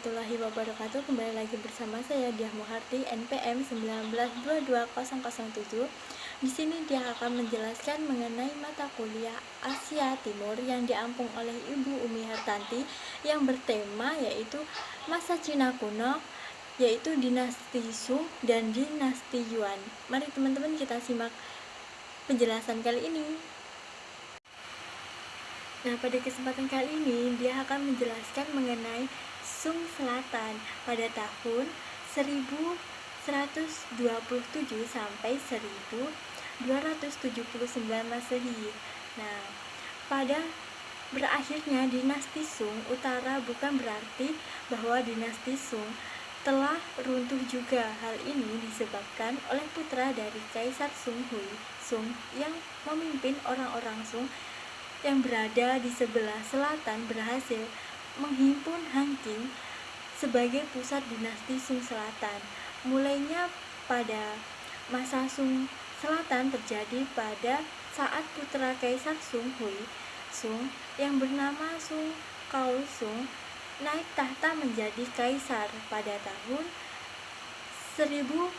warahmatullahi wabarakatuh. Kembali lagi bersama saya Diah Muharti, NPM 1922007. Di sini dia akan menjelaskan mengenai mata kuliah Asia Timur yang diampung oleh Ibu Umi Hartanti yang bertema yaitu masa Cina kuno, yaitu dinasti Sung dan dinasti Yuan. Mari teman-teman kita simak penjelasan kali ini. Nah, pada kesempatan kali ini dia akan menjelaskan mengenai Sung Selatan pada tahun 1127 sampai 1279 Masehi. Nah, pada berakhirnya dinasti Sung Utara bukan berarti bahwa dinasti Sung telah runtuh juga. Hal ini disebabkan oleh putra dari Kaisar Sung Hui, Sung, yang memimpin orang-orang Sung yang berada di sebelah selatan berhasil menghimpun Hanqing sebagai pusat dinasti Sung Selatan. Mulainya pada masa Sung Selatan terjadi pada saat putra Kaisar Sung Hui, Sung, yang bernama Sung Kaosung naik tahta menjadi kaisar pada tahun 1127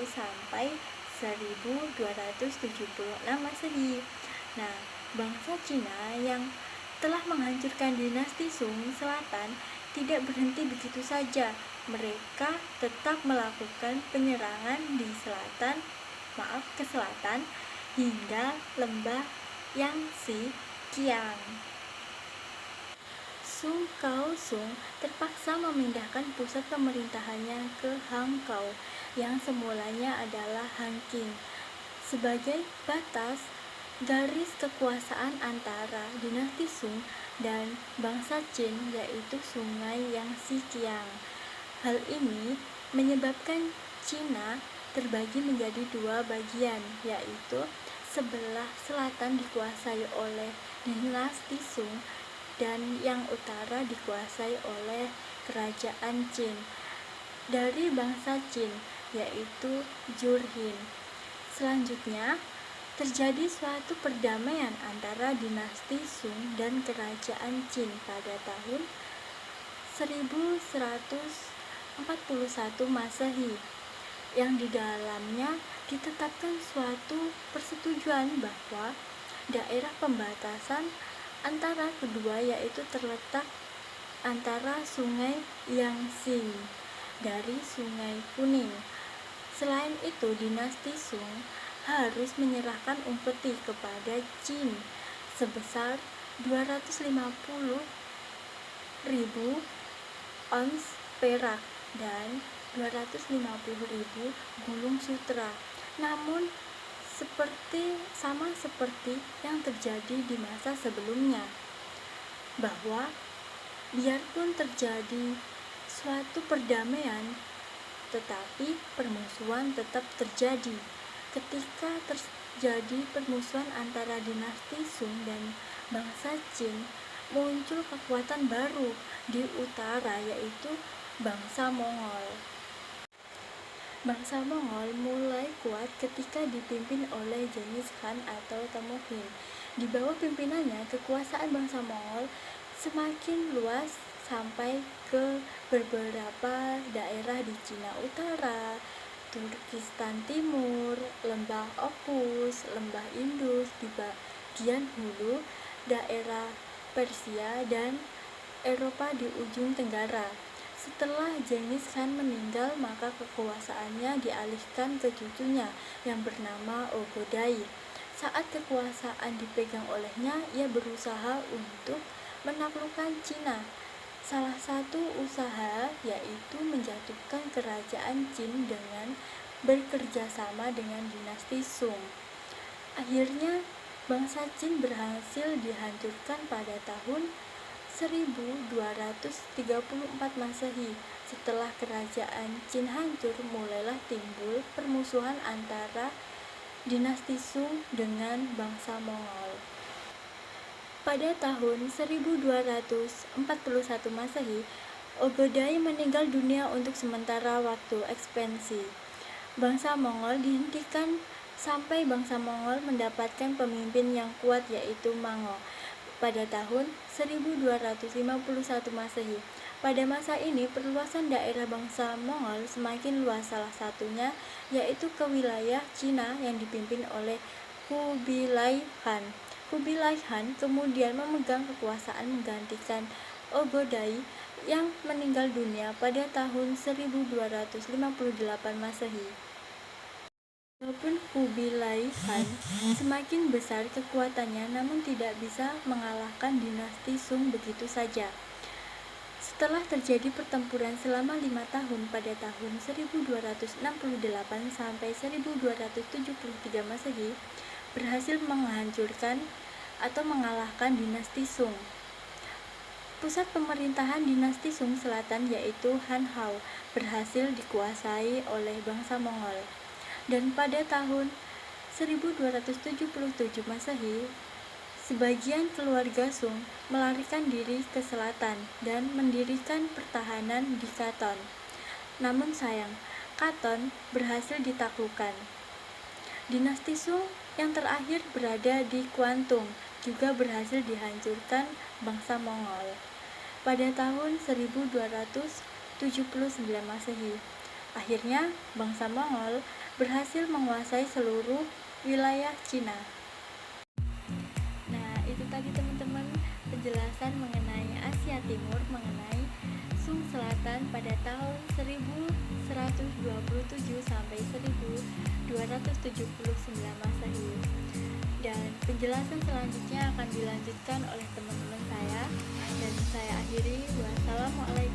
sampai 1276 Masehi. Nah, bangsa Cina yang telah menghancurkan dinasti Sung Selatan tidak berhenti begitu saja. Mereka tetap melakukan penyerangan di ke selatan hingga lembah Yangtze Kiang. Sung Kaosung terpaksa memindahkan pusat pemerintahannya ke Hankou yang semulanya adalah Hanqing sebagai batas garis kekuasaan antara dinasti Sung dan bangsa Qin, yaitu sungai Yangtze Kiang. Hal ini menyebabkan Cina terbagi menjadi dua bagian, yaitu sebelah selatan dikuasai oleh dinasti Sung dan yang utara dikuasai oleh kerajaan Qin dari bangsa Qin, yaitu Jurhin. Selanjutnya terjadi suatu perdamaian antara dinasti Sung dan kerajaan Qin pada tahun 1141 Masehi, yang di dalamnya ditetapkan suatu persetujuan bahwa daerah pembatasan antara kedua yaitu terletak antara sungai Yangtze dari Sungai Kuning. Selain itu, dinasti Sung harus menyerahkan umpeti kepada Qin sebesar 250.000 ons perak dan 250.000 gulung sutra. Namun sama seperti yang terjadi di masa sebelumnya, bahwa biarpun terjadi suatu perdamaian, tetapi permusuhan tetap terjadi. Ketika terjadi permusuhan antara dinasti Sung dan bangsa Qin, muncul kekuatan baru di utara, yaitu bangsa Mongol. Bangsa Mongol mulai kuat ketika dipimpin oleh Genghis Khan atau Temujin. Di bawah pimpinannya, kekuasaan bangsa Mongol semakin luas sampai ke beberapa daerah di Cina Utara, Turkistan Timur, lembah Okhus, lembah Indus, di bagian hulu daerah Persia dan Eropa di ujung tenggara. Setelah Genghis Khan meninggal, maka kekuasaannya dialihkan ke cucunya yang bernama Ogodai. Saat kekuasaan dipegang olehnya, ia berusaha untuk menaklukkan Cina. Salah satu usaha yaitu menjatuhkan kerajaan Qin dengan bekerja sama dengan dinasti Sung. Akhirnya, bangsa Qin berhasil dihancurkan pada tahun 1234 Masehi. Setelah kerajaan Qin hancur, mulailah timbul permusuhan antara dinasti Sung dengan bangsa Mongol. Pada tahun 1241 Masehi, Ogodai meninggal dunia untuk sementara waktu ekspansi bangsa Mongol dihentikan sampai bangsa Mongol mendapatkan pemimpin yang kuat, yaitu Mango. pada tahun 1251 Masehi. Pada masa ini, perluasan daerah bangsa Mongol semakin luas, salah satunya yaitu ke wilayah Cina yang dipimpin oleh Kubilai Khan. Kubilai Khan kemudian memegang kekuasaan menggantikan Ogodai yang meninggal dunia pada tahun 1258 Masehi. Walaupun Kubilai Khan semakin besar kekuatannya, namun tidak bisa mengalahkan dinasti Sung begitu saja. Setelah terjadi pertempuran selama 5 tahun pada tahun 1268 sampai 1273 Masehi, berhasil menghancurkan atau mengalahkan dinasti Sung. Pusat pemerintahan dinasti Sung Selatan yaitu Hanhao berhasil dikuasai oleh bangsa Mongol. Dan pada tahun 1277 Masehi, sebagian keluarga Sung melarikan diri ke selatan dan mendirikan pertahanan di Katon. Namun sayang, Katon berhasil ditaklukkan. Dinasti Sung yang terakhir berada di Kwantung juga berhasil dihancurkan bangsa Mongol pada tahun 1279 Masehi. Akhirnya, bangsa Mongol berhasil menguasai seluruh wilayah Cina. Nah, itu tadi teman-teman penjelasan mengenai Asia Timur, mengenai Sung Selatan pada tahun 1127 sampai 1279 Masehi. Dan penjelasan selanjutnya akan dilanjutkan oleh teman-teman saya, dan saya akhiri. Wassalamualaikum